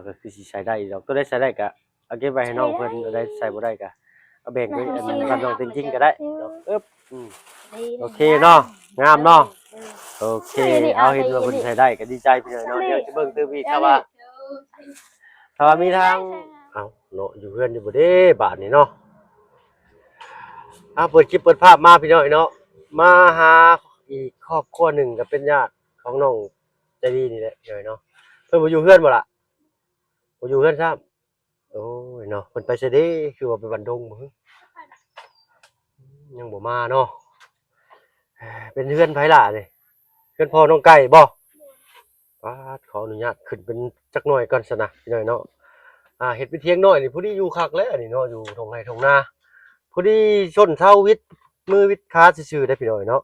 ก็คือสิใช้ได้ดอกตัวได้ใช้ได้ก็เอาเก็บไว้ให้น้องเพิ่นตัวได้ใช้บ่ได้ก็เอาแบ่งไว้อันกับน้องจริงๆก็ได้ดอกอึ๊บโอเคเนาะงามเนาะโอเคเอาเห็นว่าเพิ่นใช้ได้ก็ดีใจพี่น้อยเนาะเดี๋ยวจะเบิ่งตื้ออีกถ้าว่ามีทางเอ้าเนาะอยู่เฮือนอยู่บ่เด้บาดนี้เนาะเปิดคลิปเปิดภาพมาพี่น้อยเนาะมาหาอีกครอบครัวหนึ่งก็เป็นญาติของน้องใจดีนี่แหละพี่น้อยเนาะเพิ่นบ่อยู่เฮือนบ่ล่ะบ่อยู่เฮือนซ้ำโอ้ยเนาะเพิ่นไปไสเด้คือว่าไปบันดงบ่ฮึยังบ่มาเนาะเป็นเฮือนไผล่ะนี่เฮือนพ่อน้องไก่บ่ขออนุญาตขึ้นเป็นจักหน่อยก่อนซะนะพี่น้อยเนาะเฮ็ดเป็นเถียงน้อยนี่ผู้ดีอยู่คักแล้วนี่เนาะอยู่ทงไร่ทงนาผู้ดีชนเท้าวิทย์มือวิทย์ขาซื่อๆได้พี่น้อยเนาะ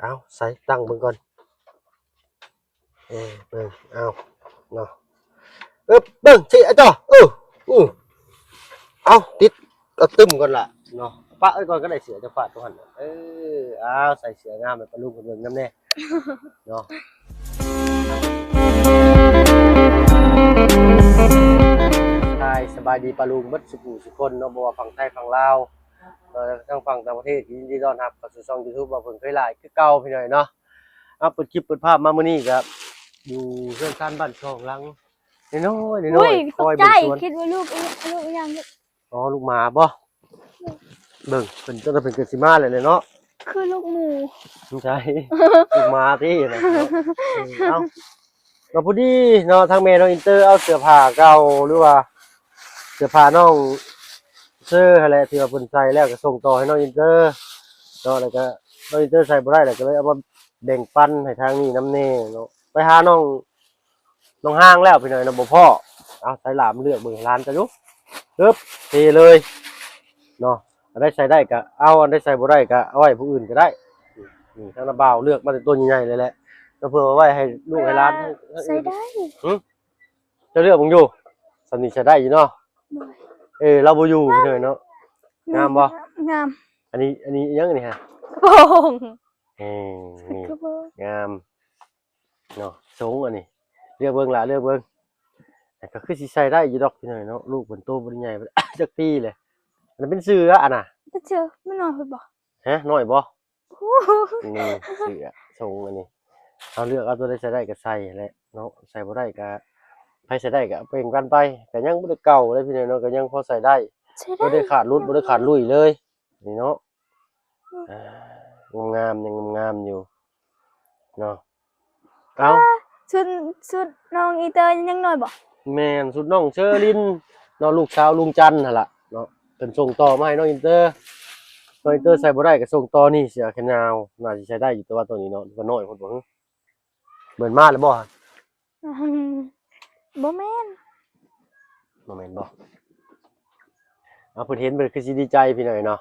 เอาใส่ตั้งเบิ่งก่อนเบิ่งเอาเนาะเบิ่งสิจ้ะเอาติดเอาตึมก่อนล่ะเนาะปะไว้ก่อนก็ได้เสือจะฟาดตัวหั่นเอาใส่เสืองามให้ปะลุงเบิ่งนำแน่เนาะสบายดีปะลุงเบิดสุขุสุคนเนาะบ่ว่าฝั่งไทยฝั่งลาวทางฝั่งต่างประเทศยินดีต้อนรับเข้าสู่ช่อง YouTube ว่าเพิ่นเคยหลายคือเก่าพี่น้อยเนาะเปิดคลิปเปิดภาพมามื้อนี้ก็อยู่เรือนซ่านบ้านช่องหลังน้อยๆคอยเบิ่งสวนคิดว่าลูกยังลูกหมาบ่เบิ่งเพิ่นจะเป็นเกิดสิมาเลยเนาะคือลูกหมูไม่ใช่ลูกหมาที่นะเอ้าเราพอดีเนาะทางแม่น้องอินเตอร์เอาเสื้อผ้าเก่าหรือว่าเสื้อผ้าน้องเสื้ออะไรที่ว่าเพิ่นใส่แล้วก็ส่งต่อให้น้องอินเตอร์เนาะแล้วก็น้องอินเตอร์ใส่บ่ได้แล้วก็เลยเอามาแบ่งปันให้ทางนี้นำแน่เนาะไปหาน้องห้างแล้วพี่น้อยเนาะบ่พ่อเอาใส่หลามเลือกเบิ่งร้านจะอยู่ปึ๊บเทเลยเนาะอันได้ใส่ได้ก็เอาอันได้ใส่บ่ได้ก็เอาไว้ผู้อื่นก็ได้ทางระบ่าวเลือกมาแต่ตัวใหญ่ๆเลยแหละก็เพื่อไว้ให้ลูกให้ร้านใส่ได้จะเลือกมึงอยู่สำนีใช้ได้อยู่เนาะเราบ่อยู่พี่น้อยเนาะงามบ่งามอันนี้ยังนี่ฮะโป่งนี่งามเนาะสูงอันนี้เลือกเบิ่งล่ะเลือกเบิ่งก็คือสิใส่ได้อยู่ดอกพี่น้อยเนาะลูกเพิ่นโตบ่ได้ใหญ่จักปีเลยอันนั้นเป็นเสืออันน่ะเจอไม่น้อยบ่น้อยบ่นี่เสือสูงอันนี้เอาเลือกเอาตัวได้ใส่ได้ก็ใส่แหละเนาะใส่บ่ได้ก็ใครใส่ได้ก็เปล่งกันไปแต่ยังบ่ได้เก่าเลยพี่น้อยเนาะก็ยังพอใส่ได้บ่ได้ขาดรุดบ่ได้ขาดลุยเลยนี่เนาะงามยังงามอยู่เนาะเอาชุดน้องอีเตอร์ยังน้อยบ่แม่นสุดน้องเชอรินเนาะลูกสาวลุงจันทร์หั่นล่ะเนาะเพิ่นส่งต่อมาให้น้องอินเตอร์น้องอินเตอร์ใส่บ่ได้ก็ส่งต่อนี่เสียแขนยาวน่าสิใช้ได้อยู่แต่ว่าตัวนี้เนาะก็น้อยพุ่นบ่เหมือนมาแล้วบ่บ่แม่นบ่เอาเพิ่นเห็นเพิ่นคือสิดีใจพี่น้อยเนาะ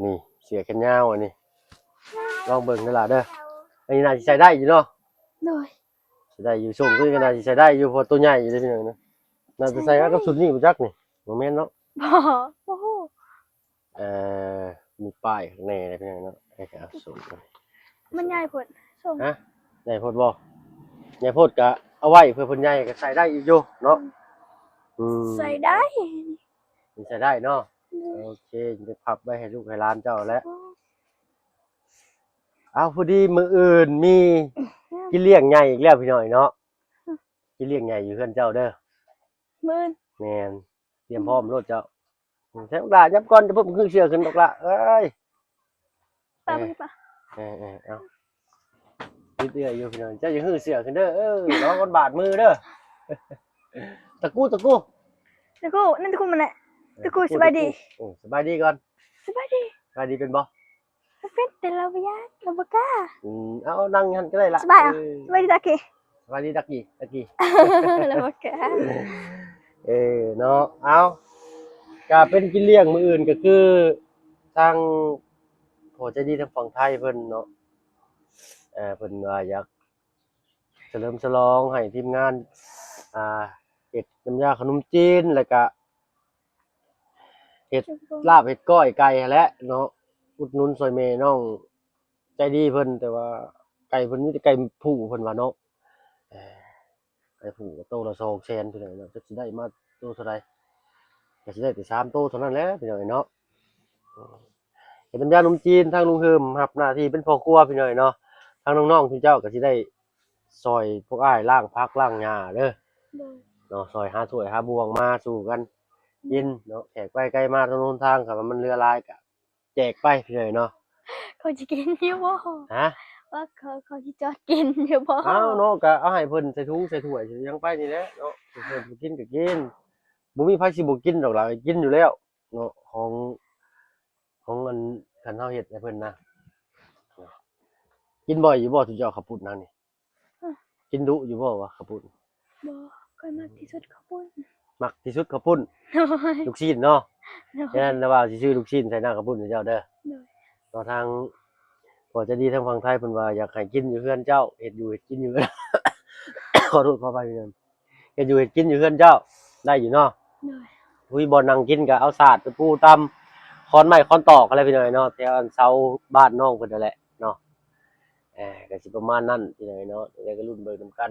นี่เสียแขนยาวอันนี้ลองเบิ่งเด้อล่ะเด้ออันนี้น่าสิใช้ได้อยู่เนาะโดยใช้ได้อยู่ส่งคือก็น่าสิใช้ได้อยู่เพราะตัวใหญ่อยู่เด้อพี่น้อยเนาะน่าจะใส่กับชุดนี้บ่จักนี่บ่แม่นเนาะบ่ฮู้มีป้ายข้างในอะไรพี่น้อยเนาะให้ก็ส่งมันใหญ่พุ่นส่งใหญ่โพดบ่ใหญ่โพดก็เอาไว้เพื่อเพิ่นใหญ่ก็ใส่ได้อยู่เนาะใส่ได้ใส่ได้เนาะโอเคจะพับไว้ให้ลูกให้หลานเจ้าแล้วเอาพอดีมื้ออื่นมีกินเลี้ยงใหญ่อีกแล้วพี่น้อยเนาะกินเลี้ยงใหญ่อยู่เฮือนเจ้าเด้อมื้อแม่นเตรียมพร้อมโลดเจ้าใส่ดอกยับก่อนจะเพิ่มครึ่งเชือกขึ้นดอกละเอ้ยป่ะเอาเตื้ออยู่พี่น้อยเจ้าอย่าหื้อเสือขึ้นเด้อน้องคนบาดมือเด้อตะกู้นั่นตะกู้มันแหละตะกู้สบายดีสบายดีก่อนสบายดีเป็นบ่เป็นแต่เราบ่กล้าเอานั่งหั่นก็ได้ล่ะสบายดีตะกี้สบายดีตะกี้เราบ่กล้าเนาะเอาก็เป็นกินเลี้ยงมื้ออื่นก็คือทางพอใจดีทางฝั่งไทยเพิ่นเนาะเพิ่นว่าอยากเฉลิมฉลองให้ทีมงานเฮ็ดน้ำยาขนมจีนแล้วก็เฮ็ดลาบเฮ็ดก้อยไก่แหละเนาะอุดหนุนซอยแม่น้องใจดีเพิ่นแต่ว่าไก่เพิ่นมีแต่ไก่ผู้เพิ่นว่าเนาะ ไอ้ผู้ก็โตละ200,000พี่น้องเนาะจะสิได้มาโตเท่าใดก็สิได้แต่3โตเท่านั้นแหละพี่น้องเนาะเฮ็ดน้ำยาขนมจีนทางลุงเฮิมรับหน้าที่เป็นพ่อครัวพี่น้องเนาะทางน้องๆทุกเจ้าก็สิได้ซอยพวกอ้ายล้างผักล้างหญ้าเด้อ โดย เนาะซอยหาถ้วยหาบวงมาสู่กันกินเนาะแขกไปไกลมาถนนทางก็มันเรือลายก็แจกไปพี่น้องเนาะ เขาจะกินอยู่บ่ ฮะ ว่าเขาจะจอดกินอยู่บ่ เอาเนาะก็เอาให้เพิ่นใส่ถุงใส่ถ้วยสิยังไปนี่แหละเนาะเพิ่นกินก็กินบ่มีไผสิบ่กินดอกล่ะกินอยู่แล้วเนาะของอันคันเฮาเฮ็ดให้เพิ่นนะกินบ่อยอยู่บ่ทุกเจ้าข้าวปุ้นนั่นนี่กินดุอยู่บ่วะข้าวปุ้น บ่ค่อยมากที่สุดข้าวปุ้น มักที่สุดข้าวปุ้น โดย ลูกชิ้นเนาะ โดย ฉะนั้นแล้วว่าสิซื้อลูกชิ้นใส่น้ำข้าวปุ้นให้เจ้าเด้อ โดย เนาะทางพอจะดีทางฝั่งไทยเพิ่นว่าอยากให้กินอยู่เฮือนเจ้าเฮ็ดอยู่เฮ็ดกินอยู่ ขอโทษขออภัยพี่น้องเฮ็ดอยู่เฮ็ดกินอยู่เฮือนเจ้าได้อยู่เนาะ โดย อุ้ยบ่นั่งกินก็เอาสาดไปปูตำค้อนไม้ค้อนตอกอะไรพี่น้องเนาะแถวอันเสาบ้านน้องเพิ่นนั่นแหละเนาะก็สิประมาณนั้นพี่น้องเนาะเดี๋ยวก็รุ่นเบิ่งนำกัน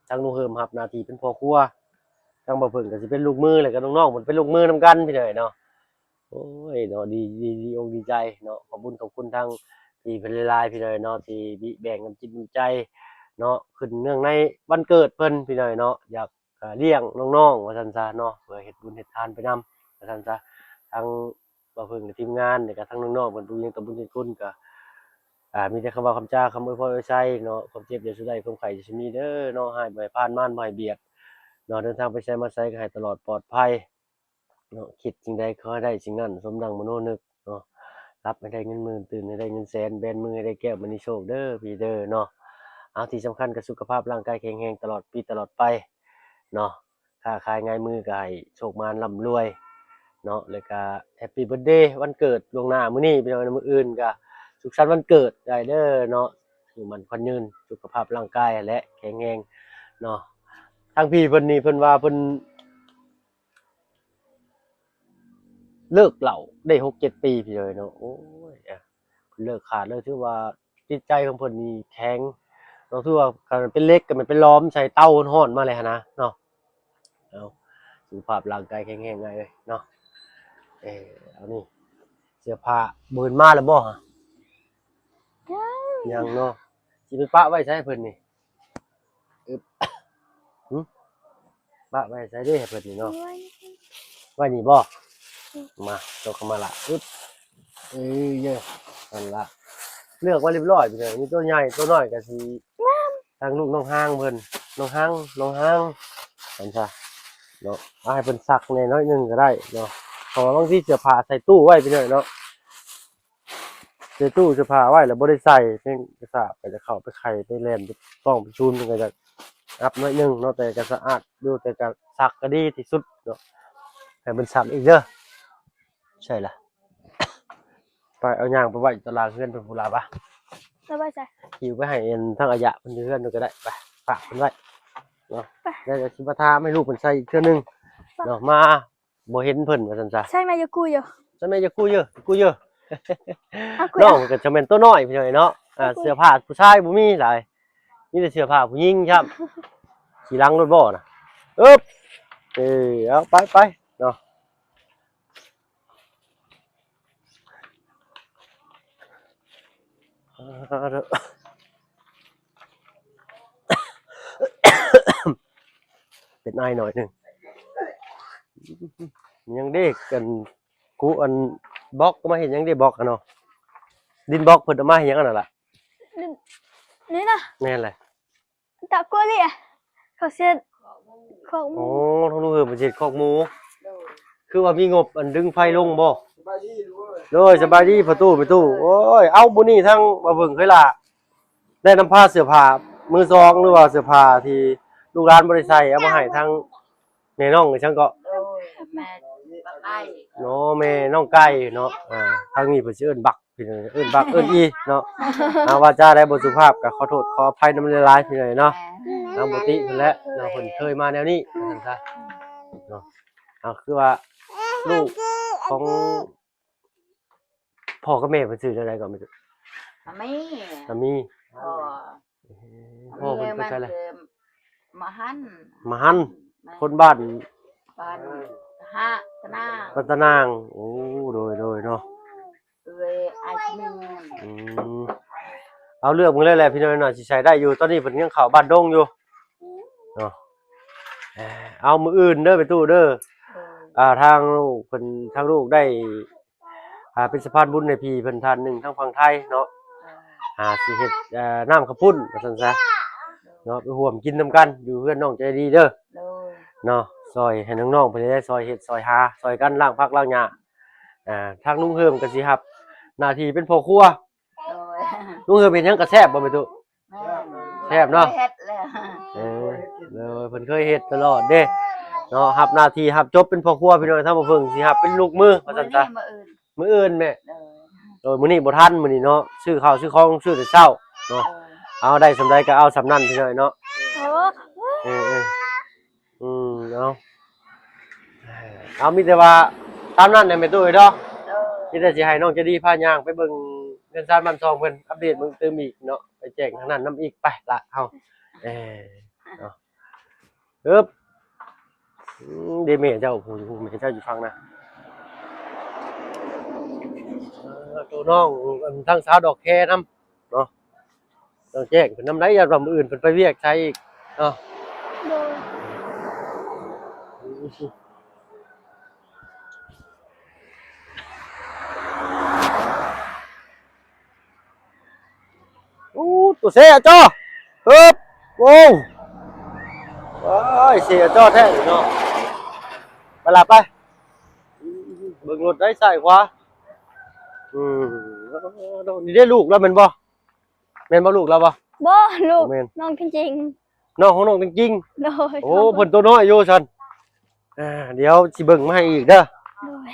ทางลุงเฮิมรับหน้าที่เป็นพ่อครัวทางบ่เพิ่นก็สิเป็นลูกมือแล้วก็น้องๆเพิ่นเป็นลูกมือนำกันพี่น้องเนาะโอ้ยเนาะดีอกดีใจเนาะขอบคุณทางที่เพิ่นหลายๆพี่น้องเนาะที่แบ่งน้ำจิตน้ำใจเนาะขึ้นเนื่องในวันเกิดเพิ่นพี่น้องเนาะอยากเลี้ยงน้องๆว่าซั่นซะเนาะเพื่อเฮ็ดบุญเฮ็ดทานไปนำว่าซั่นซะทางบ่เพิ่นกับทีมงานแล้วก็ทางน้องๆเพิ่นผู้ยังตะบุญเฮ็ดคุณก็มีแต่คำเว้าคำจาคำอวยพรอวยไสเนาะความเจ็บอย่าสุดใดความไข้อย่าสิมีเด้อเนาะให้บ่ให้ผ่านมารบ่ให้เบียดเนาะเดินทางไปไสมาไสก็ให้ตลอดปลอดภัยเนาะคิดสิ่งใดขอให้ได้สิ่งนั้นสมดังมโนนึกเนาะรับให้ได้เงินหมื่นตื่นให้ได้เงินแสนแบนมือให้ได้แก้วมณีโชคเด้อพี่เด้อเนาะเอาที่สำคัญก็สุขภาพร่างกายแข็งแรงตลอดปีตลอดไปเนาะค้าขายง่ายมือก็ให้โชคมานร่ำรวยเนาะแล้วก็แฮปปี้เบิร์ธเดย์วันเกิดล่วงหน้ามื้อนี้พี่น้องมื้ออื่นก็สุขสันต์วันเกิดได้เด้อเนาะอยู่มันขวัญยืนสุขภาพร่างกายและแข็งแรงเนาะทางพี่เพิ่นนี่เพิ่นว่าเพิ่นเลิกเหล้าได้6-7 ปีพี่เลยเนาะโอ้ยเพิ่นเลิกขาดเลยถือว่าจิตใจของเพิ่นนี่แข็งเนาะถือว่าคันมันเป็นเหล็กก็มันเป็นล้อมใส่เตาร้อนๆมาเลยหั้นนะเนาะเอาสุขภาพร่างกายแข็งแรงไงเอ้ยเนาะเอานี่เสื้อผ้าบ่เห็นมาแล้วบ่ฮะยังเนาะสิไปปะไว้ใช้ให้เพิ่นนี่อึ๊บหึปะไว้ใช้เด้ให้เพิ่นนี่เนาะ โอ้ย ไว้นี่บ่มาตกเข้ามาละอึ๊บเยอะนั่นละเลือกไว้เรียบร้อยพี่น้องมีตัวใหญ่ตัวน้อยก็สิทางลูกน้องห้างเพิ่นน้องห้างนั่นซะเนาะเอาให้เพิ่นซักแหน่น้อยหนึงก็ได้เนาะเพราะว่าบางทีเสื้อผ้าใส่ตู้ไว้พี่น้องเนาะใส่ตู้เสื้อผ้าไว้แล้วบ่ได้ใส่เพิ่นก็สาบก็จะเข้าไปไข่ไปแล่นไปป้องไปชูนมันก็จะอับน้อยหนึงเนาะแต่ก็สะอาดอยู่แต่ก็ซักก็ดีที่สุดเนาะให้มันซักอีกเด้อใช่ล่ะไปเอาย่างไปไว้ตารางเฮือนเพิ่นพูนล่ะปะ สบายใจ หิวไปให้อันทั้งอายะเพิ่นอยู่เฮือนนู่นก็ได้ไปฝากเพิ่นไว้เนาะ ไป แล้วเดี๋ยวสิมาทาให้ลูกเพิ่นใส่อีกเทื่อนึงเนาะมาบ่เห็นเพิ่นว่าซั่นซะ ใช่ไหมยากูอยู่ จะแม่จะกู้เยอะกู้เยอะ เอากู น้อง เอา ก็จะเป็นตัวน้อยพี่น้อยเนาะเสื้อผ้าผู้ชายบ่มีหลายมีแต่เสื้อผ้าผู้หญิงครับขี่หลังรถบ่น่ะอึ๊บเอาไปเนาะเอาเถอะเป็นไอหน่อยหนึงยังเด็กกันกูอันบล็อกก็มาเห็นยังได้บล็อกอะเนาะดินบล็อกเพิ่นเอามาให้หยังอันนั้นล่ะ นี่นะ แม่นแหละ ตะกัวเลยอ่ะเขาเสียดของห อ๋ มู อท้องรู้เหิมเป็นเศษคอกหมู คือว่ามีงบอันดึงไฟลงบ่โดยสบายดีประตูโอ้ย เอาบุนี่ทั้งมาเบิ่งเคยล่ะ ได้นำผ้าเสื้อผ้ามือซองหรือว่าเสื้อผ้าที่ลูกร้านบ่ได้ใส่เอามาให้ทั้งแม่น้องจังก็ แม่บักไอ้ เนาะแม่น้องไก่เนาะทางนี้เพิ่นสิเอิ้นบักพี่น้องเอิ้นบักเอิ้นอีเนาะว่าจาได้บ่สุภาพก็ขอโทษขออภัยนำหลายๆพี่น้องเนาะ ทางปกติเพิ่นแหละเนาะเพิ่นเคยมาแนวนี้ว่าซั่นซะเนาะคือว่าลูกของพ่อกับแม่เพิ่นชื่อจังไดก่อนแม่ ไม่ สามี พอ พ่อเพิ่นไป มัน ใช่แหละ คือ มาหัน มาหันคนบ้าน บ้านฮะตนา ปัตตนางโอ้โดยเนาะ ไอ้มึง อืมเอาเลือกมึงเลยแหละพี่น้อยหน่อยสิใช้ได้อยู่ตอนนี้เพิ่นยังเข้าบ้านดงอยู่เนาะเอามืออื่นเด้อไปตู้เด้อทางลูกเพิ่นทางลูกได้เป็นสะพานบุญในพี่เพิ่นท่านหนึงทางฝั่งไทยเนาะสิเฮ็ดน้ำข้าวปุ้นว่าซั่นซะเนาะไปร่วมกินนำกันอยู่เพื่อนน้องใจดีเด้อ โดย เนาะซอยให้น้องๆเพิ่นได้ซอยเฮ็ดซอยหาซอยกันล้างผักล้างหญ้าทางลุงเฮิมก็สิรับหน้าที่เป็นพ่อครัว โดย ลุงเฮิมเป็นหยังก็แซ่บบ่แม่ตุ แซ่บเนาะ เฮ็ดเลย เพิ่นเคยเฮ็ดตลอดเด้เนาะรับหน้าที่รับจบเป็นพ่อครัวพี่น้องถ้าบ่เพิ่งสิรับเป็นลูกมือว่าซั่นซะ มาอื่น มื้ออื่นแม่ โดย มื้อนี้บ่ทันมื้อนี้เนาะซื้อข้าวซื้อของซื้อแต่เช้าเนาะเอาได้สำใดก็เอาสำนั้นพี่น้อยเนาะ โอ้ เอามีแต่ว่าตามนั้นแหละแม่ตุ้ยเนาะ โดย มีแต่สิให้น้องจะดีพาย่างไปเบิ่งเรือนซานบ้านซองเพิ่นอัปเดตเบิ่งเติมอีกเนาะไปแจ้งทางนั้นนํอีกไปละเฮาเนาะอึบเดแม่เจ้าผู้แม่เจ้าอยู่ฟังนะตัวน้องทางสาวดอกแคนำเนาะต้องแจ้งเพิ่นนำได้อย่าว่ามื้ออื่นเพิ่นไปเวียกใช้อีกเนาะ โดย ตัวเสียจ้อฮึบโอ้ยเสียจ้อแท้เนาะไปหลับไปเบิ่งรถได้ใส่ขวานี่ได้ลูกแล้วแม่นบ่ลูกแล้วบ่ บ่ลูก แม่น น้องจริง น้องของน้องจริง ๆโดย ๆโอ้เพิ่นตัวน้อยอยู่ซั่นเดี๋ยวสิเบิ่งมาให้อีกเด้อ โดย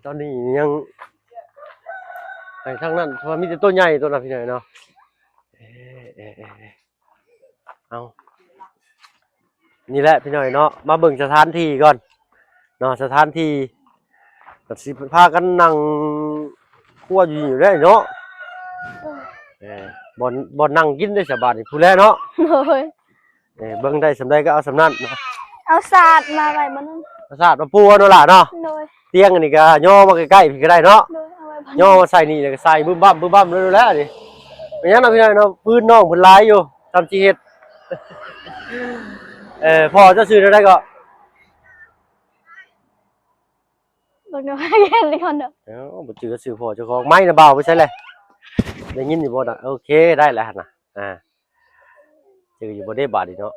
ตอนนี้ยังไปทางนั้นเพราะว่ามีแต่ตัวใหญ่ตัวนั้นพี่น้อยเนาะเอานี่แหละพี่น้อยเนาะมาเบิ่งสถานที่ก่อนเนาะสถานที่ก็สิพากันนั่งคั่วอยู่ได้เนาะบ่นั่งกินได้สบายนี่ผู้แลเนาะ โดย เบิ่งได้สำใดก็เอาสำนั้นเนาะ เอาศาสตร์มาไว้บนนั้น ประสาทมาปูเนาะล่ะเนาะ โดย เตียงอันนี้ก็ย่อมาใกล้ๆพี่ก็ได้เนาะ โดยเอาไว้บน ย่อมาใส่นี่แล้วก็ใส่บึ้มบั้มเลยแล้วนี่เป็นหยังเนาะพี่น้อยเนาะพื้นน้องเพิ่นหลายอยู่ทำสิเฮ็ดพ่อเจ้าชื่อได้ก็ บนนั้นแค่นี้ก่อนเด้อ บ่จือชื่อพ่อเจ้าของไม้น่ะเบาไปใช่เลยได้ยินอยู่บ่น่ะโอเคได้แล้วหั่นน่ะจืออยู่บ่ได้บาดนี่เนาะ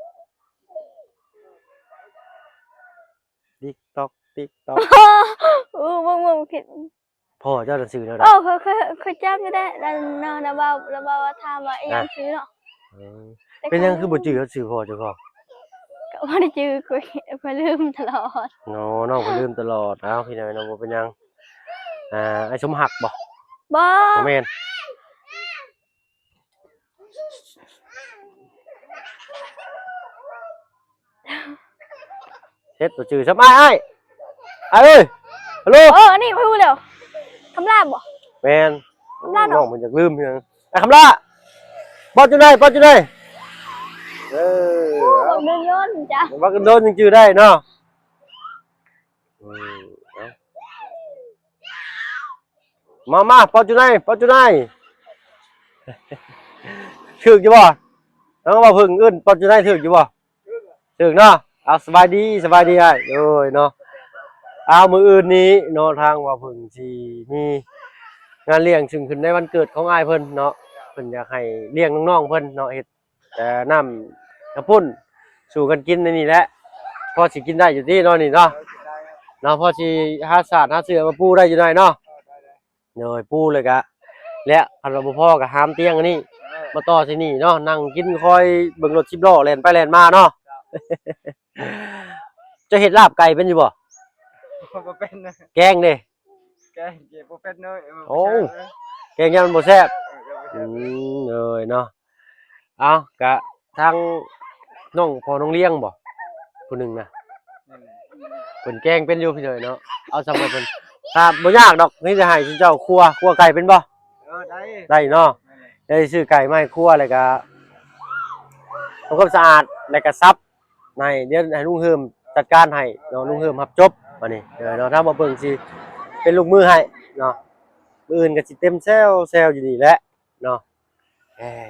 TikTok มึงผิด พ่อเจ้าหนังสือแล้ว โอ้ นะ เคยจำอยู่ได้แล้วนะบ่าวว่าถามว่าอีหยังซื้อเนาะ เป็นยังคือบ่จือชื่อพ่อเจ้าของ ก็บ่ได้จื้อคุยลืมตลอด น้องก็ลืมตลอดอ้าวพี่น้อยเนาะบ่เป็นหยังไอ้สมหักบ่ บ่ แม่นเฮ็ดบ่จือซะอ้ายเอ้ยฮัลโหล นี่พูดแล้วคำลาบบ่ แม่น คำลาเนาะ น้องมันอยากลืมพี่น้องคำลาบ่อยู่ไหนเอา เดินย้อนจ้ะ ว่ากันโดนยังจือได้เนาะมาปอจุไนถึกอยู่บ่แล้วก็ว่าพึ่งอื่นปอจุไนถึกอยู่บ่ถึกเนาะเอาสบายดีอ้ายโอ้ยเนาะเอามื้ออื่นนี้เนาะทางว่าพึ่งสิมีงานเลี้ยงซึ่งขึ้นในวันเกิดของอ้ายเพิ่นเนาะเพิ่นอยากให้เลี้ยงน้องๆเพิ่นเนาะเฮ็ดน้ำกระปุ้นสู่กันกินในนี่แหละพอสิกินได้อยู่ที่เนาะนี่เนาะพอสิหาสาดหาเสือมาปูได้อยู่หน่อยเนาะเนยปูเลยกะและคันว่าบ่พอก็หามเตียงอันนี้มาต่อที่นี่เนาะนั่งกินคอยเบิ่งรถ10ล้อแล่นไปแล่นมาเนาะ จะเฮ็ดลาบไก่เป็นอยู่บ่ บ่เป็นนะ แกงเด้ แกเก็บบ่เป็นเลย โอ้แกงยังมันบ่แซ่บเลยเนาะเอากะทางน้องพ่อน้องเลี้ยงบ่ผู้หนึงน่ะเพิ่นแกงเป็นอยู่พี่เนาะเอาสำหรับเพิ่นถ้าบ่ยากดอกนี่จะให้เจ้าครัวไก่เป็นบ่ ได้ ได้เนาะได้ซื้อไก่มาให้ครัวแล้วก็ทำความสะอาด แล้วก็ซับในเดี๋ยวให้ลุงเฮิมจัดการให้เนาะลุงเฮิมรับจบบัดนี้เนาะถ้าบ่เบิ่งสิเป็นลูกมือให้เนาะมื้ออื่นก็สิเต็มแซวอยู่นี่แหละเนาะ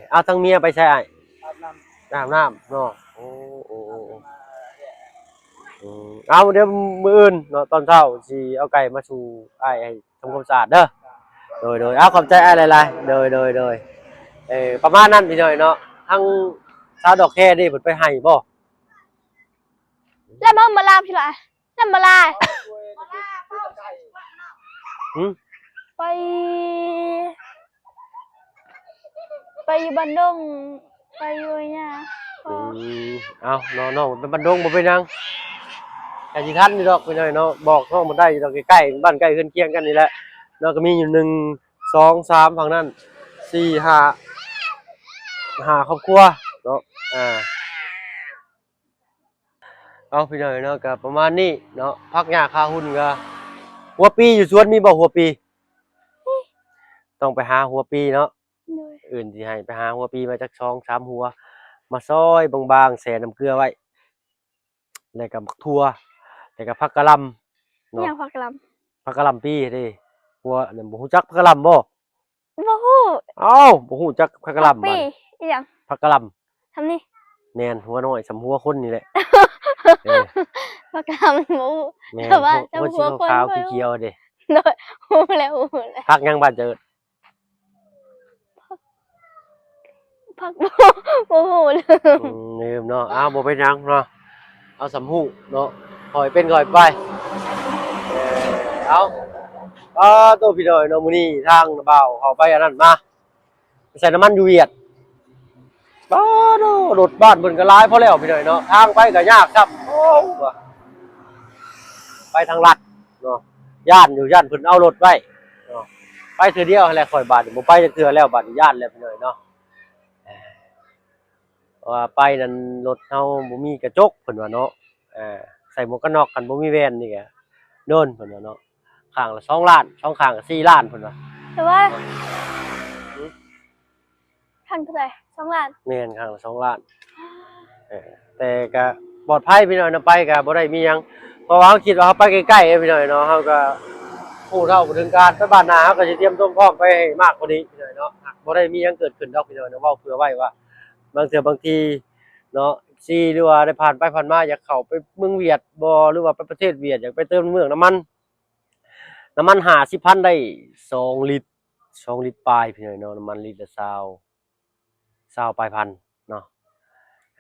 เอาทั้งเมียไปใช้อ้าย อาบน้อาบน้ำเนาะโอ้เอาเดี๋ยวมื้ออื่นเนาะตอนเช้าสิเอาไก่มาสู่อ้ายให้ทำความสะอาดเด้อโดยเอาขอบใจอ้ายหลายๆโดยประมาณนั้นพี่น้อยเนาะทั้งชาวดอกแค่นี่เพิ่นไปให้บ่ แล้วมาลาพี่ละแล้วมาลา หึ ไปอยู่บ้านดงไปอยู่เนี่ยพอ เอาน้องเป็นบ้านดงบ่เป็นหยังแต่สิคันนี่ดอกพี่น้อยเนาะบอกน้องมันได้อยู่ดอกใกล้ๆบ้านใกล้เรือนเคียงกันนี่แหละเนาะก็มีอยู่1 2 3ฝั่งนั้น4 5ครอบครัวเนาะเอาพี่น้อยเนาะก็ประมาณนี้เนาะพักหญ้าคาหุ้นก็หัวปีอยู่สวนมีบ่หัวปีต้องไปหาหัวปีเนาะ โดย อื่นสิให้ไปหาหัวปีมาจาก2-3หัวมาซอยบางๆแส่น้ำเกลือไว้แล้วก็บักทั่วแล้วก็ผักกะหล่ำ เนี่ เนาะ ยพักกะหล ผักกะหล่ำปีเด้หัวนั่นบ่ฮู้จักผักกะหล่ำบ่ ำบ่ฮู้ อ้าวบ่ฮู้จักผักกะหล่ำ ปี บัด อีหยัง ผักกะหล่ำ ทำนี่ แม่นหัวน้อยสำหัวคนนี่แหละเออ พักกะหลำบ่ฮู้ แม่น แต่ว่า หัว จำหัวคน ขาว บ่ ๆเขียวๆเด้ โดยฮู้แล้ว ผักหยังบาดเจิด พักบ่ฮู้เลย ลืมเนาะอ้าวบ่เป็นหยังเนาะเอาสำหูเนาะคอยเป็นคอยไปเอาตัวพี่น้อยเนาะมื้อนี้ทางบ่าวเขาไปอันนั้นมาไปใส่น้ำมันอยู่เวียดบ้าเนาะรถบ้านเพิ่นก็หลายพอแล้วพี่น้อยเนาะทางไปก็ยากครับโอ้ว่ะไปทางลัดเนาะย่านอยู่ย่านเพิ่นเอารถไว้เนาะไปเทื่อเดียวแหละค่อยบาดนี้บ่ไปจักเทื่อแล้วบาดนี้ย่านแล้วพี่น้อยเนาะว่าไปนั่นรถเฮาบ่มีกระจกเพิ่นว่าเนาะใส่หมวกกันน็อกกันบ่มีแว่นนี่ก็โดนเพิ่นว่าเนาะข้างละ2ล้าน2ข้างก็4ล้านเพิ่นว่า แต่ว่าทางเท่าไหร่2 ล้าน แม่นข้างละ2ล้านแต่ก็ปลอดภัยพี่น้อยเนาะไปก็บ่ได้มีหยังเพราะว่าเฮาคิดว่าเฮาไปใกล้ๆพี่น้อยเนาะเฮาก็ฮู้เท่าบ่ถึงการไปบ้านนาเฮาก็สิเตรียมตัวพร้อมไปให้มากกว่านี้พี่น้อยเนาะบ่ได้มีหยังเกิดขึ้นดอกพี่น้อยเนาะเว้าเผื่อไว้ว่าบางเทื่อบางทีเนาะซีหรือว่าได้ผ่านไปผ่านมาอยากเข้าไปเมืองเวียดบ่หรือว่าไปประเทศเวียดอยากไปเติมเมืองน้ำมัน50,000ได้2ลิตร2ลิตรปลายพี่น้อยเนาะน้ำมันลิตรละ20ปลายพันเนาะ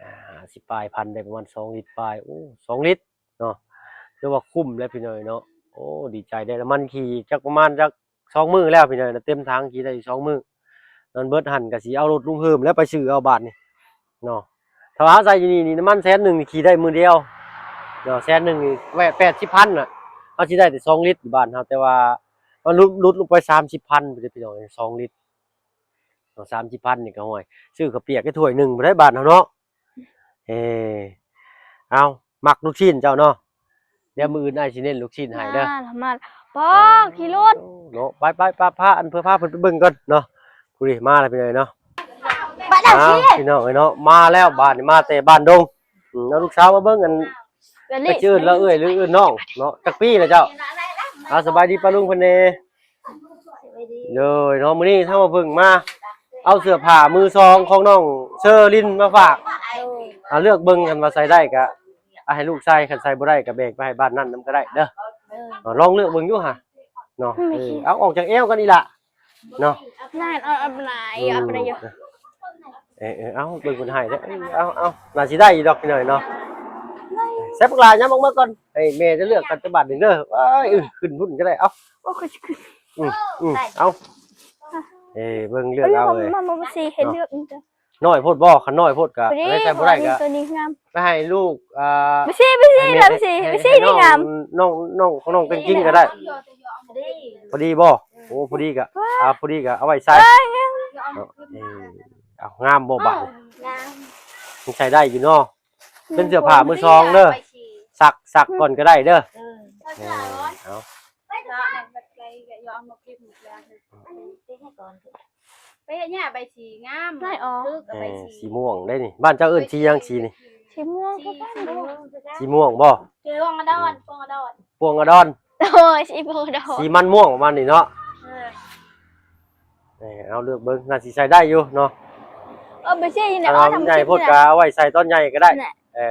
50ปลายพันได้ประมาณ2ลิตรปลายโอ้2ลิตรเนาะถือว่าคุ้มแล้วพี่น้อยเนาะโอ้ดีใจได้น้ำมันขี่จักประมาณจัก2มื้อแล้วพี่น้อยนะเต็มถังขี่ได้2มื้อนั่นเบิดหั่นก็สิเอารถลุงเพิ่มแล้วไปซื้อเอาบาทนี่เนาะถ้าว่าใส่อยู่นี่น้ำมัน100,000นี่ขี่ได้มื้อเดียวเนาะ100,000นี่แวะ80,000น่ะเอาสิได้แต่2ลิตรอยู่บ้านเฮาแต่ว่ามันลุดลงไป30,000พี่น้อง2ลิตรเนาะ30,000นี่ก็ห่วยซื้อข้าวเปียกให้ถ้วยหนึงบ่ได้บาทเฮาเนาะเอามักลูกชิ้นเจ้าเนาะเดี๋ยวมื้ออื่นอ้ายสิเน้นลูกชิ้นให้เด้อ มาปอขี่รถ เนาะไปพาอันเพื่อพาเพิ่นไปเบิ่งก่อนเนาะกูดิมาแล้วพี่น้อยเนาะ บ้านเอาสิ พี่น้องเอ้ยเนาะมาแล้วบ้านนี่มาแต่บ้านดงเอาลูกสาวมาเบิ่งกันไปชื่นแล้วเอ้ยหรืออื่นน้องเนาะจักปีแล้วเจ้าสบายดีป้าลุงเพิ่นเด้เลยเนาะมื้อนี้ถ้ามาเบิ่งมาเอาเสื้อผ้ามือสองของน้องเชอรินมาฝากเลือกเบิ่งกันว่าใส่ได้ก็ให้ลูกใส่คันใส่บ่ได้ก็แบ่งไปให้บ้านนั้นนำก็ได้เด้อลองเลือกเบิ่งอยู่ห่าเนาะเอาออกจากเอวกันนี่ล่ะเนาะ นั่นเอาไหนเอาไปเยอะ เอาเบิ่งคนให้เด้อเอาน่าสิได้อีดอกหน่อยเนาะแซ่บหลายยามออกมาก่อนให้แม่จะเลือกกันจังบาทนึงเด้อว้ายขึ้นพุ่นก็ได้เอา โอ้คือคือ เอาเบิ่งเลือกเอาเลย มาสิเห็นเลือกนี่จ้ะ น้อยโพดบ่คันน้อยโพดก็อะไรใส่บ่ได้ก็ ตัวนี้งาม ไปให้ลูกไม่ใช่แล้วไม่ใช่นี่งาม น้องของน้องเป็นกิ้งก็ได้พอดีบ่โอ้พอดีก็พอดีก็เอาไว้ใส่เอางามบ่บาดใช้ได้อยู่เนาะเป็นเสื้อผ้ามือสองเด้อซักก่อนก็ได้เด้อเอา ไปเนี่ยใบสีงามคือกับใบสี สีม่วงได้นี่บ้านเจ้าเอิ้นสีหยังสีนี่ สีม่วงคือกัน สีม่วงบ่ เจอวงกระดอนวงกระดอน พวงกระดอน โอ้ยสีโบดอน สีมันม่วงประมาณนี้เนาะเอาเลือกเบิ่งน่าสิใส่ได้อยู่เนาะ ไปเชี่ยยิน ถ้า อ๋อ เอา ทำ ใหญ่ คลิป โพด นี่ กา นะ เอาไว้ใส่ต้นใหญ่ก็ได้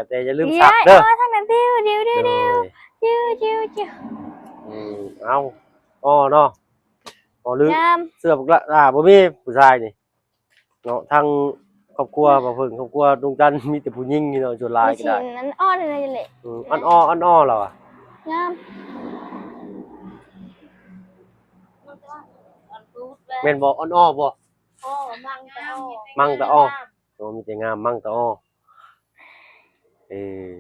แต่อย่าลืมสัก เด้ เด้ อ อ ทำแบบดิ้วดิ้วดิ้ว โด ดิ้วย ดิ้วเอาอ้อเนาะอ๋อลืม งาม เสื้อพวกละบ่มีผู้ชายนี่เนาะทางครอบครัวบ่เพิ่งครอบครัวดวงจันทร์มีแต่ผู้หญิงนี่เนาะส่วนหลายก็ สี ได้ นั้นอ้อนเลยแหละ อ่อนๆแล้วอ่ะ งาม แม่นบ่อ่อนๆบ่ โอ้มังตะโอ มั่งตะอ้อโอ้มีแต่งามมั่งตะอ้อเออ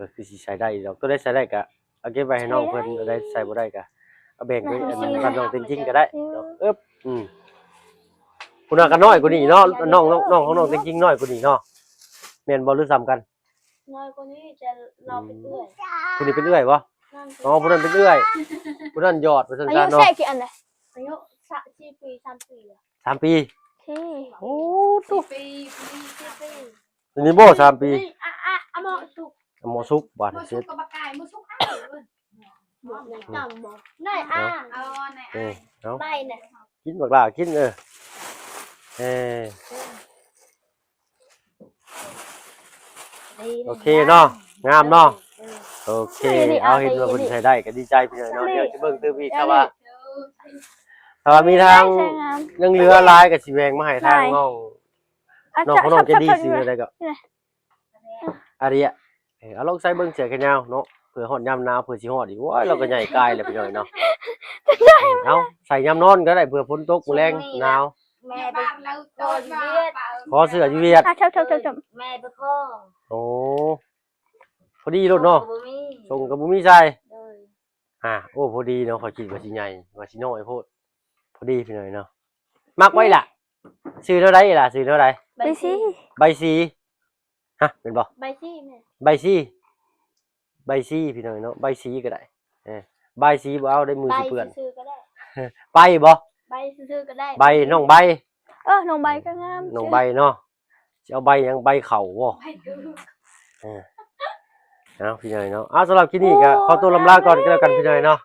ก็คือสิใช้ได้ดอกตัวได้ใช้ได้ก็เอาเก็บไว้ให้น้องเพิ่นตัวได้ใช้บ่ได้ก็เอาแบ่งไว้อันนั้นน้องจริงๆก็ได้เนาะผู้นั้นก็น้อยกว่านี้เนาะน้องของน้องจริงๆน้อยกว่านี้เนาะแม่นบ่หรือซ้ำกัน น้อยกว่านี้จะเราเป็นเอื้อย ผู้นี้เป็นเอื้อยบ่อ๋อผู้นั้นเป็นเอื้อยผู้นั้นยอดว่าซั่น อายุ ๆเนาะ แค่กี่อันเลยอายุ4 ปี3 ปีอ่ะ 3 ปี ที่ โอ้ 4 ปี4 ปี ทีนี้บ่3 ปี อะหมอสุก หมอสุกบาด บ่ เสร็ สุ จ กกับบักไก่บ่สุกอ้ายเอ้ย บอกเลยจำบอกได้อ่ะ เอาใน เอ อ้า อย เอา ใบเนี่ย กินบักหล่ากินเออโอเคเนาะงามเนาะโอเคเอาเห็นว่าเพิ่นใช้ได้ก็ดีใจพี่น้อยเนาะเดี๋ยวสิเบิ่งตื้อพี่ครับว่าถ้าว่ามีทางยังเหลือหลายก็สิแบ่งมาให้ทางน้องของน้องเจนดี้ซื้อได้ก็อาริยะเอาลองใส่เบิ่งเสื้อแขนยาวเนาะเผื่อฮอดยามหนาวเผื่อสิฮอดอีกโอ้ยเราก็ใหญ่กายแล้วพี่น้อยเนาะเอาใส่ยามนอนก็ได้เผื่อฝนตกมื้อแลงหนาว แม่ไปแล้วก็เวียด ขอเสื้ออยู่เวียด ชม แม่ไปข้อ โอ้พอดีรถเนาะ บ่มี ส่งกับบุมีใส่ เลย โอ้พอดีเนาะขอคิดว่าสิใหญ่ว่าสิน้อยโพดพอดีพี่หน่อยเนาะมักไว้ล่ะซื้อเท่าไรล่ะซื้อเท่าไร ใบซี ใบสีเป็นบ่ ใบซีแม่ ใบสีใบสีพี่หน่อยเนาะใบสีก็ได้ใบสีบ่เอาได้มือ ใบ สิเปื้อน ซื้อก็ได้ ใบบ่ ใบซื้อก็ได้ ใบน้องใบ น้องใบก็งาม น้องใบเนาะสิเอาใบหยังใบเข่าบ่พี่หน่อยเนาะสำหรับคลิปนี้ก็ขอตัวลำลาก่อนก็แล้วกันพี่หน่อยเนาะ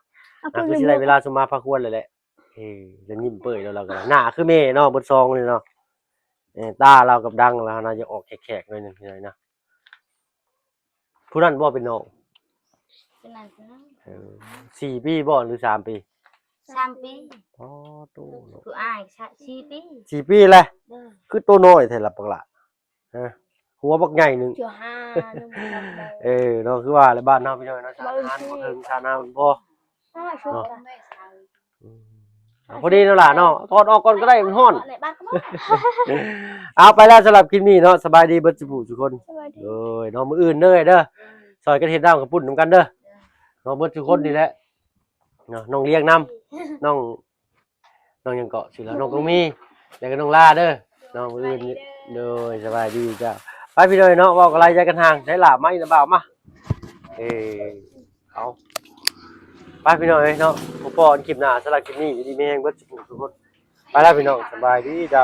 คือสิได้เวลาสมมาพาควรเลยแหละจะยิ้มเปื่อยแล้วเราก็หน้าคือแม่เนาะเบิดซองเลยเนาะตาเรากับดังแล้วนะจะออกแขกๆหน่อยนึงพี่หน่อยนะผู้นั้นบ่เป็นน้อง เป็นนั่นนะ 4 ปีบ่หรือ3 ปี 3 ปี อ๋อตู้ คืออ้าย4 ปี 4 ปีแหละ เด้อ คือตัวน้อยแท้ละปักละหัวบักใหญ่นึง เจ้าห้าน้องใบ เนาะคือว่าแล้วบ้านเฮาพี่น้อยเนาะชาติบ่ถึงชาติหน้ามันพอ ชุด พอดีแล้วล่ะเนาะถอดออกก่อนก็ได้มันร้อน ในบ้านก็บ่ เอาไปแล้วสำหรับคลิปนี้เนาะสบายดีเบิดทุกคน สวัสดี เนาะมื้ออื่นเด้อซอยกันเฮ็ดน้ำกับปุ่นนำกันเด้อเนาะเบิดทุกคนนี่แหละเนาะน้องเลี้ยงน้ำน้องหยังเกาะชื่อแล้วน้องกงมีแล้วก็น้องลาเด้อน้องมื้ออื่นเด้อสบายดีจ้าไปพี่น้อยเนาะเว้ากันหลายใจกันห่างใช้หลาบไม้นะบ่าวมาเอาไปพี่น้อยเนาะพบกันคลิปหน้าสำหรับคลิปนี้อยู่ดีมีแรงเบิดทุกคนไปแล้วพี่น้องสบายดีจ้า